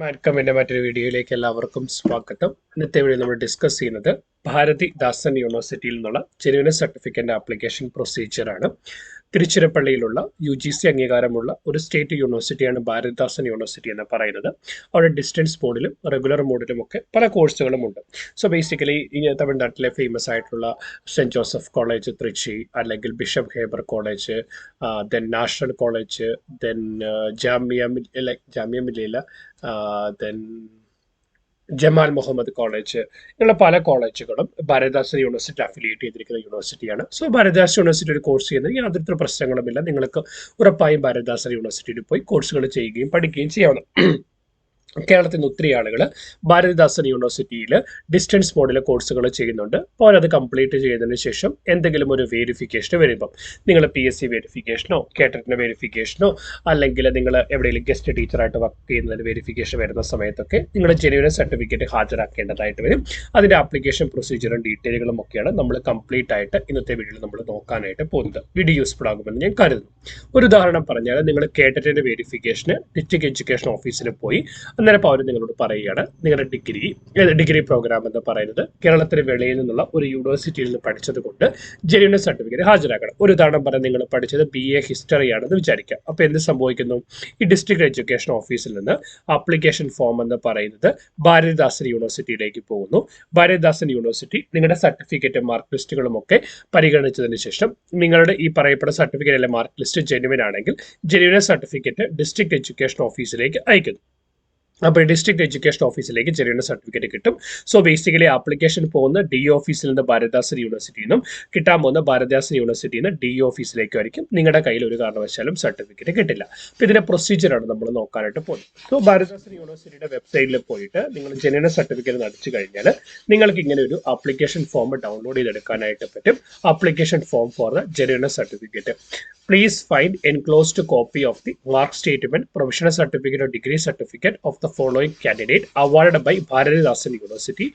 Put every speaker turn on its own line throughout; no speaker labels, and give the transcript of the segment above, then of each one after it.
മാറ്റ്കമ്മിന്റെ മറ്റൊരു വീഡിയോയിലേക്ക് എല്ലാവർക്കും സ്വാഗതം. ഇന്നത്തെ വീഡിയോ നമ്മൾ ഡിസ്കസ് ചെയ്യുന്നത് ഭാരതിദാസൻ യൂണിവേഴ്സിറ്റിയിൽ നിന്നുള്ള ജെനുവിൻ സർട്ടിഫിക്കറ്റ് ആപ്ലിക്കേഷൻ പ്രൊസീജിയർ ആണ്. തിരുച്ചിറപ്പള്ളിയിലുള്ള UGC അംഗീകാരമുള്ള ഒരു സ്റ്റേറ്റ് യൂണിവേഴ്സിറ്റിയാണ് ഭാരതിദാസൻ യൂണിവേഴ്സിറ്റി എന്ന് പറയുന്നത്. അവിടെ ഡിസ്റ്റൻസ് മോഡിലും റെഗുലർ മോഡിലും ഒക്കെ പല കോഴ്സുകളും ഉണ്ട്. സോ ബേസിക്കലി ഈ തമിഴ്നാട്ടിലെ ഫേമസ് ആയിട്ടുള്ള സെന്റ് ജോസഫ് കോളേജ് തൃച്ചി, അല്ലെങ്കിൽ Bishop Heber college, then national college, then Jamia Millia, then Jamal Muhammad college, ഇങ്ങനെയുള്ള പല കോളേജുകളും ഭാരതിദാസൻ യൂണിവേഴ്സിറ്റി അഫിലിയേറ്റ് ചെയ്തിരിക്കുന്ന യൂണിവേഴ്സിറ്റിയാണ്. സോ ഭാരതിദാസൻ യൂണിവേഴ്സിറ്റി ഒരു കോഴ്സ് ചെയ്യുന്നത് യാതൊരു പ്രശ്നങ്ങളുമില്ല. നിങ്ങൾക്ക് ഉറപ്പായും ഭാരതിദാസൻ യൂണിവേഴ്സിറ്റിയിൽ പോയി കോഴ്സുകൾ ചെയ്യുകയും പഠിക്കുകയും ചെയ്യാവുന്ന. കേരളത്തിൽ നിന്ന് ഒത്തിരി ആളുകൾ ഭാരതിദാസൻ യൂണിവേഴ്സിറ്റിയിൽ ഡിസ്റ്റൻസ് മോഡിലെ കോഴ്സുകൾ ചെയ്യുന്നുണ്ട്. അപ്പോൾ അത് കംപ്ലീറ്റ് ചെയ്തതിന് ശേഷം എന്തെങ്കിലും ഒരു വെരിഫിക്കേഷൻ വരുമ്പം നിങ്ങൾ PSC വെരിഫിക്കേഷനോ കേട്ടറ്റിൻ്റെ വെരിഫിക്കേഷനോ അല്ലെങ്കിൽ നിങ്ങൾ എവിടെയെങ്കിലും ഗസ്റ്റ് ടീച്ചറായിട്ട് വർക്ക് ചെയ്യുന്നതിന് വെരിഫിക്കേഷൻ വരുന്ന സമയത്തൊക്കെ നിങ്ങൾ ജെനുവിൻ സർട്ടിഫിക്കറ്റ് ഹാജരാക്കേണ്ടതായിട്ട് വരും. അതിൻ്റെ ആപ്ലിക്കേഷൻ പ്രൊസീജിയറും ഡീറ്റെയിലുകളും ഒക്കെയാണ് നമ്മൾ കംപ്ലീറ്റ് ആയിട്ട് ഇന്നത്തെ വീഡിയോയിൽ നമ്മൾ നോക്കാനായിട്ട് പോകുന്നത്. വീഡിയോ യൂസ്ഫുൾ ആകുമെന്ന് ഞാൻ കരുതുന്നു. ഒരു ഉദാഹരണം പറഞ്ഞാൽ നിങ്ങൾ കേട്ടറ്റിൻ്റെ വെരിഫിക്കേഷന് ഡിസ്ട്രിക്ട് എഡ്യൂക്കേഷൻ ഓഫീസിൽ പോയി അന്നേരം അവർ നിങ്ങളോട് പറയുകയാണ് നിങ്ങളുടെ ഡിഗ്രി പ്രോഗ്രാം എന്ന് പറയുന്നത് കേരളത്തിന് വെളിയിൽ നിന്നുള്ള ഒരു യൂണിവേഴ്സിറ്റിയിൽ നിന്ന് പഠിച്ചത് കൊണ്ട് ജെനുവിൻ സർട്ടിഫിക്കറ്റ് ഹാജരാക്കണം. ഒരു ഉദാഹരണം പറഞ്ഞാൽ നിങ്ങൾ പഠിച്ചത് BA ഹിസ്റ്ററി ആണെന്ന് വിചാരിക്കാം. അപ്പോൾ എന്ത് സംഭവിക്കുന്നു? ഈ ഡിസ്ട്രിക്ട് എഡ്യൂക്കേഷൻ ഓഫീസിൽ നിന്ന് ആപ്ലിക്കേഷൻ ഫോം എന്ന് പറയുന്നത് ഭാരതിദാസൻ യൂണിവേഴ്സിറ്റിയിലേക്ക് പോകുന്നു. ഭാരതിദാസൻ യൂണിവേഴ്സിറ്റി നിങ്ങളുടെ സർട്ടിഫിക്കറ്റ് മാർക്ക് ലിസ്റ്റുകളും ഒക്കെ പരിഗണിച്ചതിന് ശേഷം നിങ്ങളുടെ ഈ പറയപ്പെടുന്ന സർട്ടിഫിക്കറ്റ് അല്ലെങ്കിൽ മാർക്ക് ലിസ്റ്റ് ജെനുവിൻ ആണെങ്കിൽ ജെനുവിൻ സർട്ടിഫിക്കറ്റ് ഡിസ്ട്രിക്ട് എഡ്യൂക്കേഷൻ ഓഫീസിലേക്ക് അയക്കുന്നു. അപ്പോൾ ഡിസ്ട്രിക്ട് എഡ്യൂക്കേഷൻ ഓഫീസിലേക്ക് ജെനുവിൻ സർട്ടിഫിക്കറ്റ് കിട്ടും. സോ ബേസിക്കലി ആപ്ലിക്കേഷൻ പോകുന്ന DE ഓഫീസിൽ നിന്ന് ഭാരതിദാസൻ യൂണിവേഴ്സിറ്റിയിൽ നിന്നും കിട്ടാൻ പോകുന്ന ഭാരതിദാസൻ യൂണിവേഴ്സിറ്റിയിൽ നിന്ന് DE ഓഫീസിലേക്കായിരിക്കും. നിങ്ങളുടെ കയ്യിൽ ഒരു കാരണവശാലും സർട്ടിഫിക്കറ്റ് കിട്ടില്ല. അപ്പോൾ ഇതിന്റെ പ്രൊസീജിയറാണ് നമ്മൾ നോക്കാനായിട്ട് പോകുന്നത്. സോ ഭാരതിദാസൻ യൂണിവേഴ്സിറ്റിയുടെ വെബ്സൈറ്റിൽ പോയിട്ട് നിങ്ങൾ ജെനുവിൻ സർട്ടിഫിക്കറ്റ് നടത്തി കഴിഞ്ഞാൽ നിങ്ങൾക്ക് ഇങ്ങനെ ഒരു ആപ്ലിക്കേഷൻ ഫോം ഡൗൺലോഡ് ചെയ്തെടുക്കാനായിട്ട് പറ്റും. Application form for the genuine certificate. Please find enclosed copy of the mark statement, provisional certificate or degree certificate of the following candidate awarded by Bharathidasan University.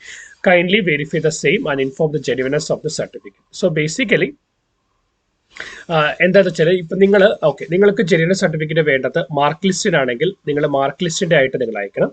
Kindly verify the same and inform the genuineness of the certificate. So basically എന്താണെന്ന് വെച്ചാൽ ഇപ്പം നിങ്ങൾക്ക് genuine certificate വേണ്ടത് mark ലിസ്റ്റിനാണെങ്കിൽ നിങ്ങൾ mark ലിസ്റ്റിൻ്റെ ആയിട്ട് നിങ്ങൾ അയക്കണം.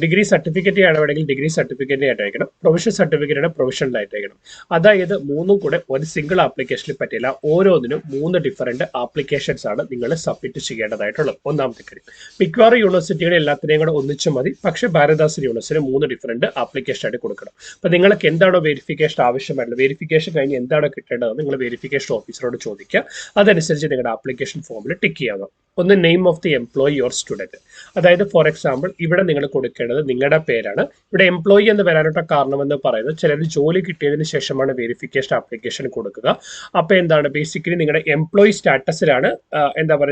Degree certificate ആണെങ്കിൽ ഡിഗ്രി സർട്ടിഫിക്കറ്റിൻ്റെ ആയിട്ട് അയക്കണം. പ്രൊവിഷണൽ സർട്ടിഫിക്കറ്റ് പ്രൊവിഷണലായിട്ട് അയക്കണം. അതായത് മൂന്നും കൂടെ ഒരു സിംഗിൾ ആപ്ലിക്കേഷനിൽ പറ്റില്ല. ഓരോന്നിനും 3 ഡിഫറൻറ്റ് ആപ്ലിക്കേഷൻസ് ആണ് നിങ്ങൾ സബ്മിറ്റ് ചെയ്യേണ്ടതായിട്ടുള്ളത്. ഒന്നാമത്തെ കാര്യം, മിക്കവാറും യൂണിവേഴ്സിറ്റികളെ എല്ലാത്തിനെയും കൂടെ ഒന്നിച്ചു മതി. പക്ഷേ ഭാരതിദാസൻ യൂണിവേഴ്സിറ്റി 3 ഡിഫറൻറ്റ് ആപ്ലിക്കേഷൻ ആയിട്ട് കൊടുക്കണം. അപ്പോൾ നിങ്ങൾക്ക് എന്താണോ വെരിഫിക്കേഷൻ ആവശ്യമായിട്ടുള്ളത്, വെരിഫിക്കേഷൻ കഴിഞ്ഞ് എന്താണോ കിട്ടേണ്ടത് നിങ്ങൾ വെരിഫിക്കേഷൻ ഓഫീസറോട് ചോദിക്കുക. അതനുസരിച്ച് നിങ്ങളുടെ ആപ്ലിക്കേഷൻ ഫോമിൽ ടിക്ക് ചെയ്യാം. ഒന്ന് name of the employee or student. അതായത് ഫോർ എക്സാമ്പിൾ ഇവിടെ നിങ്ങൾ കൊടുക്കേണ്ടത് നിങ്ങളുടെ പേരാണ്. ഇവിടെ എംപ്ലോയി എന്ന് വരാനുള്ള കാരണം എന്ന് പറയുന്നത് ചിലർ ജോലി കിട്ടിയതിന് ശേഷമാണ് വെരിഫിക്കേഷൻ ആപ്ലിക്കേഷൻ കൊടുക്കുക. അപ്പോൾ എന്താണ് ബേസിക്കലി നിങ്ങളുടെ എംപ്ലോയി സ്റ്റാറ്റസിലാണ്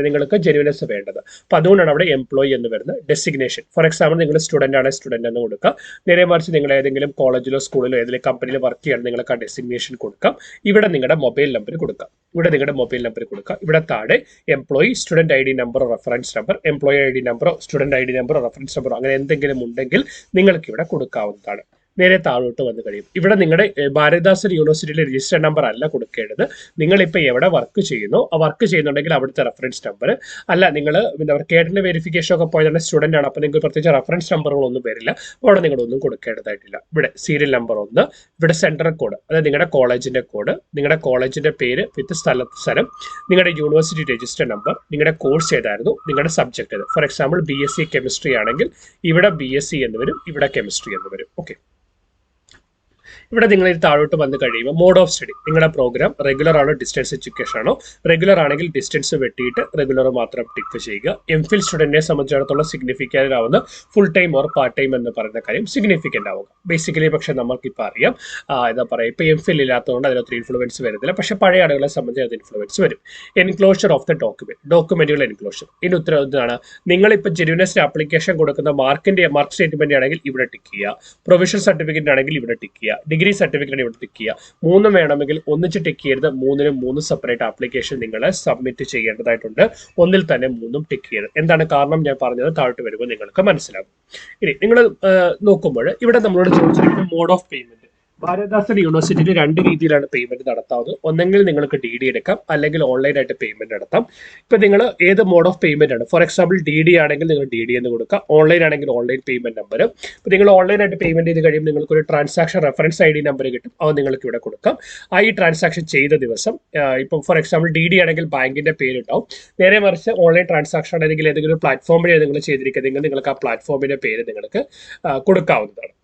നിങ്ങൾക്ക് ജെനുവിനസ് വേണ്ടത്. അപ്പോൾ അതുകൊണ്ടാണ് അവിടെ എംപ്ലോയി എന്ന് വരുന്നത്. ഡെസിഗ്നേഷൻ ഫോർ എക്സാമ്പിൾ നിങ്ങൾ സ്റ്റുഡൻ്റ് ആണ്, സ്റ്റുഡൻ്റ് എന്ന് കൊടുക്കുക. നേരെ മറിച്ച് നിങ്ങൾ ഏതെങ്കിലും കോളേജിലോ സ്കൂളിലോ ഏതെങ്കിലും കമ്പനിയിൽ വർക്ക് ചെയ്യുകയാണ്, നിങ്ങൾക്ക് ആ ഡെസിഗ്നേഷൻ കൊടുക്കാം. ഇവിടെ നിങ്ങളുടെ മൊബൈൽ നമ്പർ കൊടുക്കാം. ഇവിടെ താഴെ എംപ്ലോയി സ്റ്റുഡന്റ് ID നമ്പറോ റെഫറൻസ് നമ്പർ, എംപ്ലോയി ID നമ്പറോ സ്റ്റുഡന്റ് ID നമ്പറോ റെഫറൻസ് നമ്പറോ അങ്ങനെ എന്തെങ്കിലും ഉണ്ടെങ്കിൽ നിങ്ങൾക്ക് ഇവിടെ കൊടുക്കാവുന്നതാണ്. നേരെ താഴോട്ട് വന്നു കഴിയും. ഇവിടെ നിങ്ങളുടെ ഭാരതിദാസൻ യൂണിവേഴ്സിറ്റിയിലെ രജിസ്റ്റർ നമ്പർ അല്ല കൊടുക്കേണ്ടത്. നിങ്ങളിപ്പോൾ എവിടെ വർക്ക് ചെയ്യുന്നോ ആ വർക്ക് ചെയ്യുന്നുണ്ടെങ്കിൽ അവിടുത്തെ റെഫറൻസ് നമ്പർ അല്ല. നിങ്ങൾ കേട്ടിൻ്റെ വെരിഫിക്കേഷൻ ഒക്കെ പോയതാണ് സ്റ്റുഡൻ്റ് ആണ്, അപ്പോൾ നിങ്ങൾക്ക് പ്രത്യേകിച്ച് റെഫറൻസ് നമ്പറുകളൊന്നും വരില്ല. അവിടെ നിങ്ങളൊന്നും കൊടുക്കേണ്ടതായിട്ടില്ല. ഇവിടെ സീരിയൽ നമ്പർ 1, ഇവിടെ സെൻട്രൽ കോഡ്, അതായത് നിങ്ങളുടെ കോളേജിൻ്റെ കോഡ്, നിങ്ങളുടെ കോളേജിൻ്റെ പേര് വിത്ത് സ്ഥലം, നിങ്ങളുടെ യൂണിവേഴ്സിറ്റി രജിസ്റ്റർ നമ്പർ, നിങ്ങളുടെ കോഴ്സ് ഏതായിരുന്നു, നിങ്ങളുടെ സബ്ജക്റ്റ് ഏത്. ഫോർ എക്സാമ്പിൾ BSc കെമിസ്ട്രി ആണെങ്കിൽ ഇവിടെ BSc എന്ന് വരും, ഇവിടെ കെമിസ്ട്രി എന്ന് വരും. ഓക്കെ, ഇവിടെ നിങ്ങൾ താഴോട്ട് വന്ന് കഴിയുമ്പോൾ മോഡ് ഓഫ് സ്റ്റഡി, നിങ്ങളുടെ പ്രോഗ്രാം റെഗുലർ ആണോ ഡിസ്റ്റൻസ് എഡ്യൂക്കേഷൻ ആണോ. റെഗുലർ ആണെങ്കിൽ ഡിസ്റ്റൻസ് വെട്ടിയിട്ട് റെഗുലർ മാത്രം ടിക്ക് ചെയ്യുക. MPhil സ്റ്റുഡൻറ്റിനെ സംബന്ധിച്ചിടത്തോളം സിഗ്നിഫിക്കൻ്റ് ആവുന്ന full time or part time എന്ന് പറയുന്ന കാര്യം സിഗ്നിഫിക്കൻ്റ് ആവുക. ബേസിക്കലി പക്ഷേ നമുക്കിപ്പോൾ അറിയാം ഇപ്പോൾ MPhil ഇല്ലാത്തതുകൊണ്ട് അതിനകത്ത് ഇൻഫ്ലുവൻസ് വരുന്നില്ല. പക്ഷേ പഴയ ആളുകളെ സംബന്ധിച്ച് അത് ഇൻഫ്ലുവൻസ് വരും. എൻക്ലോഷർ ഓഫ് ദ ഡോക്യുമെന്റുകൾ എൻക്ലോഷർ. ഇതിന് ഉത്തരം എന്താണ്? നിങ്ങളിപ്പോൾ ജെനുവിനസ് ആപ്ലിക്കേഷൻ കൊടുക്കുന്ന മാർക്ക് സ്റ്റേറ്റ്മെന്റ് ആണെങ്കിൽ ഇവിടെ ടിക്ക് ചെയ്യുക. പ്രൊവിഷണൽ സർട്ടിഫിക്കറ്റ് ആണെങ്കിൽ ഇവിടെ ടിക്ക് ചെയ്യുക. ഡിഗ്രി സർട്ടിഫിക്കറ്റ് ഇവിടെ ടിക്ക് ചെയ്യുക. 3 വേണമെങ്കിൽ ഒന്നിച്ച് ടിക്ക് ചെയ്യരുത്. 3 സെപ്പറേറ്റ് ആപ്ലിക്കേഷൻ നിങ്ങൾ സബ്മിറ്റ് ചെയ്യേണ്ടതായിട്ടുണ്ട്. ഒന്നിൽ തന്നെ 3 ടിക്ക് ചെയ്യരുത്. എന്താണ് കാരണം ഞാൻ പറഞ്ഞത് താഴോട്ട് വരുമ്പോൾ നിങ്ങൾക്ക് മനസ്സിലാകും. ഇനി നിങ്ങൾ നോക്കുമ്പോൾ ഇവിടെ നമ്മളോട് ചോദിച്ചിരിക്കുന്നത് മോഡ് ഓഫ് പേയ്മെന്റ്. ഭാരതദാസൻ യൂണിവേഴ്സിറ്റിയിൽ രണ്ട് രീതിയിലാണ് പേയ്മെന്റ് നടത്താവുന്നത്. ഒന്നെങ്കിൽ നിങ്ങൾക്ക് ഡി ഡി എടുക്കാം, അല്ലെങ്കിൽ ഓൺലൈനായിട്ട് പേയ്മെന്റ് നടത്താം. ഇപ്പൊ നിങ്ങൾ ഏത് മോഡ് ഓഫ് പേയ്മെന്റ് ആണ്, ഫോർ എക്സാമ്പിൾ ഡി ഡി ആണെങ്കിൽ നിങ്ങൾ ഡി ഡി എന്ന് കൊടുക്കുക, ഓൺലൈൻ ആണെങ്കിൽ ഓൺലൈൻ പേയ്മെന്റ് നമ്പർ. ഇപ്പൊ നിങ്ങൾ ഓൺലൈനായിട്ട് പേയ്മെന്റ് ചെയ്ത് കഴിയുമ്പോൾ നിങ്ങൾക്ക് ഒരു transaction reference I D number കിട്ടും, അത് നിങ്ങൾക്ക് ഇവിടെ കൊടുക്കാം. ആ ഈ ട്രാൻസാക്ഷൻ ചെയ്ത ദിവസം ഇപ്പം ഫോർ എക്സാമ്പിൾ ഡി ഡി ആണെങ്കിൽ ബാങ്കിന്റെ പേരുണ്ടാവും, നേരെ മറിച്ച് ഓൺലൈൻ ട്രാൻസാക്ഷൻ ആണെങ്കിൽ ഏതെങ്കിലും പ്ലാറ്റ്ഫോം വഴി നിങ്ങൾ ചെയ്തിരിക്കുന്നതെങ്കിൽ നിങ്ങൾക്ക് ആ പ്ലാറ്റ്ഫോമിന്റെ പേര് നിങ്ങൾക്ക് കൊടുക്കാവുന്നതാണ്.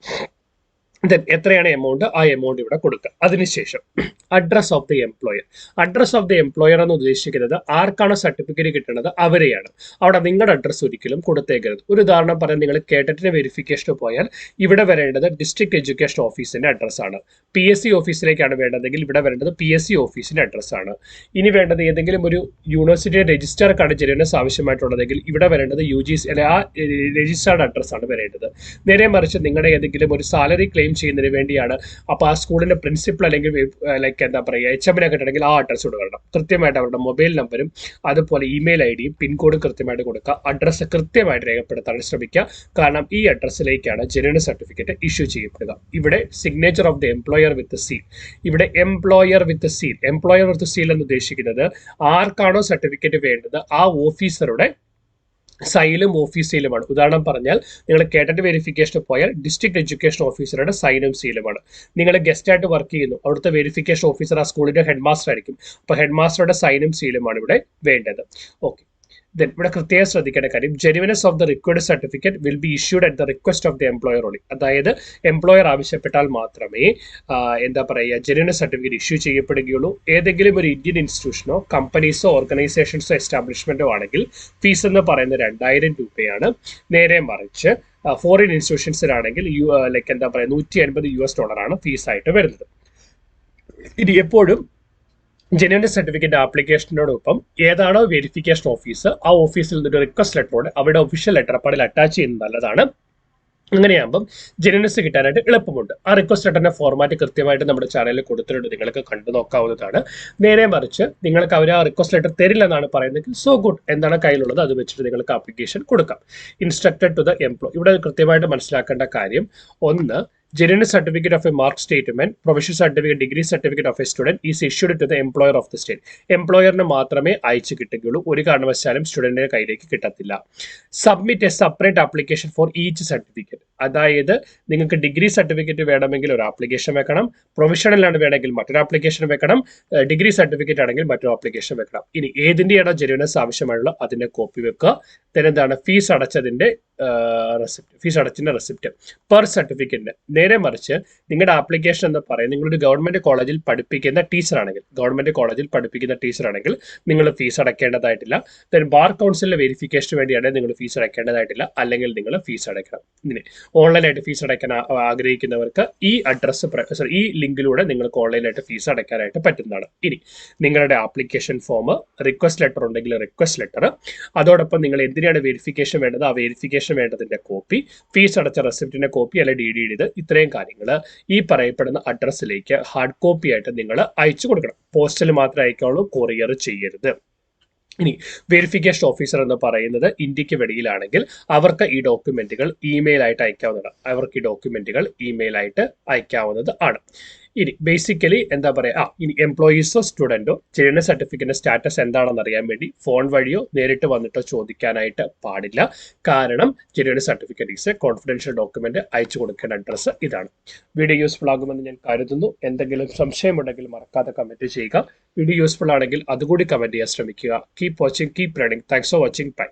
ദെൻ എത്രയാണ് എമൗണ്ട്, ആ എമൗണ്ട് ഇവിടെ കൊടുക്കുക. അതിനുശേഷം address of the employer. Address of the employer എന്ന് ഉദ്ദേശിക്കുന്നത് ആർക്കാണോ സർട്ടിഫിക്കറ്റ് കിട്ടുന്നത് അവരെയാണ്. അവിടെ നിങ്ങളുടെ അഡ്രസ് ഒരിക്കലും കൊടുത്തേക്കരുത്. ഒരു ഉദാഹരണം പറയാൻ, നിങ്ങൾ കേട്ടറ്റിന് വെരിഫിക്കേഷന് പോയാൽ ഇവിടെ വരേണ്ടത് ഡിസ്ട്രിക്ട് എഡ്യൂക്കേഷൻ ഓഫീസിന്റെ അഡ്രസ്സാണ്. പി എസ് സി ഓഫീസിലേക്കാണ് വേണ്ടതെങ്കിൽ ഇവിടെ വരേണ്ടത് പി എസ് സി ഓഫീസിന്റെ അഡ്രസ്സാണ്. ഇനി വേണ്ടത് ഏതെങ്കിലും ഒരു യൂണിവേഴ്സിറ്റി രജിസ്റ്റർക്കാണ് ജെന്യൂനെസ് ആവശ്യമായിട്ടുള്ളതെങ്കിൽ ഇവിടെ വരേണ്ടത് UGC അല്ലെ ആ രജിസ്റ്റേർഡ് അഡ്രസ്സാണ് വരേണ്ടത്. നേരെ മറിച്ച് നിങ്ങളുടെ ഏതെങ്കിലും ഒരു സാലറി ക്ലെയിം ചെയ്യുന്നതിന് വേണ്ടിയാണ്, അപ്പോൾ ആ സ്കൂളിന്റെ പ്രിൻസിപ്പൽ അല്ലെങ്കിൽ ലൈക്ക് എന്താ പറയുക HM കിട്ടണമെങ്കിൽ ആ അഡ്രസ് കൊടുക്കണം. കൃത്യമായിട്ട് അവരുടെ മൊബൈൽ നമ്പറും അതുപോലെ ഇമെയിൽ IDയും പിൻകോഡും കൃത്യമായിട്ട് കൊടുക്കുക. അഡ്രസ്സ് കൃത്യമായിട്ട് രേഖപ്പെടുത്താൻ ശ്രമിക്കുക. കാരണം ഈ അഡ്രസ്സിലേക്കാണ് ജെന്യൂനെസ് സർട്ടിഫിക്കറ്റ് ഇഷ്യൂ ചെയ്യപ്പെടുക. ഇവിടെ signature of the employer with seal. ഇവിടെ employer with seal. Employer with seal എന്ന് ഉദ്ദേശിക്കുന്നത് ആർക്കാണോ സർട്ടിഫിക്കറ്റ് വേണ്ടത് ആ ഓഫീസറുടെ സൈനും ഓഫീസ് സീലുമാണ്. ഉദാഹരണം പറഞ്ഞാൽ, നിങ്ങൾ കേട്ടറ്റ് വെരിഫിക്കേഷന് പോയാൽ ഡിസ്ട്രിക്ട് എഡ്യൂക്കേഷൻ ഓഫീസറുടെ സൈനും സീലുമാണ്. നിങ്ങൾ ഗസ്റ്റ് ആയിട്ട് വർക്ക് ചെയ്യുന്നു, അവിടുത്തെ വെരിഫിക്കേഷൻ ഓഫീസർ ആ സ്കൂളിന്റെ ഹെഡ് മാസ്റ്റർ ആയിരിക്കും. അപ്പോൾ ഹെഡ് മാസ്റ്ററുടെ സൈനും സീലുമാണ് ഇവിടെ വേണ്ടത്. ഓക്കെ, ദെൻ ഇവിടെ പ്രത്യേകം ശ്രദ്ധിക്കേണ്ട കാര്യം, genuineness of the required certificate will be issued at the request of the employer only. അതായത് എംപ്ലോയർ ആവശ്യപ്പെട്ടാൽ മാത്രമേ എന്താ പറയുക ജെന്യൂനെസ് സർട്ടിഫിക്കറ്റ് ഇഷ്യൂ ചെയ്യപ്പെടുകയുള്ളൂ. ഏതെങ്കിലും ഒരു ഇന്ത്യൻ ഇൻസ്റ്റിറ്റ്യൂഷനോ കമ്പനീസോ ഓർഗനൈസേഷൻസോ എസ്റ്റാബ്ലിഷ്മെന്റോ ആണെങ്കിൽ ഫീസ് എന്ന് പറയുന്നത് 2000 രൂപയാണ്. നേരെ മറിച്ച് ഫോറിൻ ഇൻസ്റ്റിറ്റ്യൂഷൻസിലാണെങ്കിൽ ലൈക്ക് എന്താ പറയുക $150 ഫീസായിട്ട് വരുന്നത്. ഇനി എപ്പോഴും ജെന്യൂനെസ് സർട്ടിഫിക്കറ്റ് ആപ്ലിക്കേഷനോടൊപ്പം ഏതാണോ വെരിഫിക്കേഷൻ ഓഫീസ് ആ ഓഫീസിൽ നിന്നൊരു റിക്വസ്റ്റ് ലെറ്ററോട് അവിടെ ഒഫീഷ്യൽ ലെറ്റർ അപ്പോൾ അതിൽ അറ്റാച്ച് ചെയ്യുന്നത് നല്ലതാണ്. അങ്ങനെയാകുമ്പം ജെന്യൂനെസ് കിട്ടാനായിട്ട് എളുപ്പമുണ്ട്. ആ റിക്വസ്റ്റ് ലെറ്ററിന്റെ ഫോർമാറ്റ് കൃത്യമായിട്ട് നമ്മുടെ ചാനലിൽ കൊടുത്തിട്ടുണ്ട്, നിങ്ങൾക്ക് കണ്ടു നോക്കാവുന്നതാണ്. നേരെ മറിച്ച് നിങ്ങൾക്ക് അവർ ആ റിക്വസ്റ്റ് ലെറ്റർ തരില്ലെന്നാണ് പറയുന്നതെങ്കിൽ സോ ഗുഡ്, എന്താണ് കയ്യിലുള്ളത് അത് വെച്ചിട്ട് നിങ്ങൾക്ക് ആപ്ലിക്കേഷൻ കൊടുക്കാം. Instructed to the employer. ഇവിടെ കൃത്യമായിട്ട് മനസ്സിലാക്കേണ്ട കാര്യം, ഒന്ന്, genuineness certificate of a mark statement, professional certificate, degree certificate of a student is issued to the employer of the state. എംപ്ലോയറിന് മാത്രമേ അയച്ചു കിട്ടുകയുള്ളൂ, ഒരു കാരണവശാലും സ്റ്റുഡന്റിന്റെ കയ്യിലേക്ക് കിട്ടത്തില്ല. Submit a separate application for each certificate. അതായത് നിങ്ങൾക്ക് ഡിഗ്രി സർട്ടിഫിക്കറ്റ് വേണമെങ്കിൽ ഒരു ആപ്ലിക്കേഷൻ വെക്കണം, പ്രൊഫഷണലാണ് വേണമെങ്കിൽ മറ്റൊരു ആപ്ലിക്കേഷൻ വെക്കണം, ഡിഗ്രി സർട്ടിഫിക്കറ്റ് ആണെങ്കിൽ മറ്റൊരു ആപ്ലിക്കേഷൻ വെക്കണം. ഇനി ഏതിൻ്റെയാണോ ജെന്യൂനെസ് ആവശ്യമായുള്ള അതിന്റെ കോപ്പി വെക്കുക. എന്താണ് ഫീസ് അടച്ചതിന്റെ റെസിപ്റ്റ്, ഫീസ് അടച്ചതിന്റെ റെസിപ്റ്റ് പെർ സർട്ടിഫിക്കറ്റിന്. നേരെ മറിച്ച് നിങ്ങളുടെ ആപ്ലിക്കേഷൻ എന്ന് പറയുന്നത് നിങ്ങളൊരു ഗവൺമെന്റ് കോളേജിൽ പഠിപ്പിക്കുന്ന ടീച്ചറാണെങ്കിൽ, നിങ്ങൾ ഫീസ് അടയ്ക്കേണ്ടതായിട്ടില്ല. ദെൻ ബാർ കൗൺസിലിന്റെ വെരിഫിക്കേഷന് വേണ്ടിയാണെങ്കിൽ നിങ്ങൾ ഫീസ് അടയ്ക്കേണ്ടതായിട്ടില്ല, അല്ലെങ്കിൽ നിങ്ങൾ ഫീസ് അടയ്ക്കണം. ഇങ്ങനെ ഓൺലൈനായിട്ട് ഫീസ് അടയ്ക്കാൻ ആഗ്രഹിക്കുന്നവർക്ക് ഈ ഈ ലിങ്കിലൂടെ നിങ്ങൾക്ക് ഓൺലൈനായിട്ട് ഫീസ് അടയ്ക്കാനായിട്ട് പറ്റുന്നതാണ്. ഇനി നിങ്ങളുടെ ആപ്ലിക്കേഷൻ ഫോം, റിക്വസ്റ്റ് ലെറ്റർ ഉണ്ടെങ്കിൽ റിക്വസ്റ്റ് ലെറ്റർ, അതോടൊപ്പം നിങ്ങൾ എന്തിനാണ് വെരിഫിക്കേഷൻ വേണ്ടത് ആ വെരിഫിക്കേഷൻ വേണ്ടതിന്റെ കോപ്പി, ഫീസ് അടച്ച റെസിപ്റ്റിന്റെ കോപ്പി അല്ലെ DD ഇത്രയും കാര്യങ്ങൾ ഈ പറയപ്പെടുന്ന അഡ്രസ്സിലേക്ക് ഹാർഡ് കോപ്പി ആയിട്ട് നിങ്ങൾ അയച്ചു കൊടുക്കണം. പോസ്റ്റൽ മാത്രമേ അയക്കാവുള്ളൂ, കൊറിയർ ചെയ്യരുത്. ഇനി വെരിഫിക്കേഷൻ ഓഫീസർ എന്ന് പറയുന്നത് ഇന്ത്യക്ക് വെളിയിലാണെങ്കിൽ അവർക്ക് ഈ ഡോക്യുമെന്റുകൾ ഇമെയിൽ ആയിട്ട് അയക്കാവുന്നത് ആണ്. ഇനി ബേസിക്കലി എന്താ പറയുക, ഇനി എംപ്ലോയീസോ സ്റ്റുഡൻറ്റോ ജെന്യൂനെസ് സർട്ടിഫിക്കറ്റിന്റെ സ്റ്റാറ്റസ് എന്താണെന്ന് അറിയാൻ വേണ്ടി ഫോൺ വഴിയോ നേരിട്ട് വന്നിട്ടോ ചോദിക്കാനായിട്ട് പാടില്ല. കാരണം genuineness certificate is a confidential document. അയച്ചു കൊടുക്കേണ്ട അഡ്രസ്സ് ഇതാണ്. വീഡിയോ യൂസ്ഫുൾ ആകുമെന്ന് ഞാൻ കരുതുന്നു. എന്തെങ്കിലും സംശയമുണ്ടെങ്കിൽ മറക്കാതെ കമന്റ് ചെയ്യുക. വീഡിയോ യൂസ്ഫുൾ ആണെങ്കിൽ അതുകൂടി കമന്റ് ചെയ്യാൻ ശ്രമിക്കുക. Keep watching, keep running. Thanks for watching. By.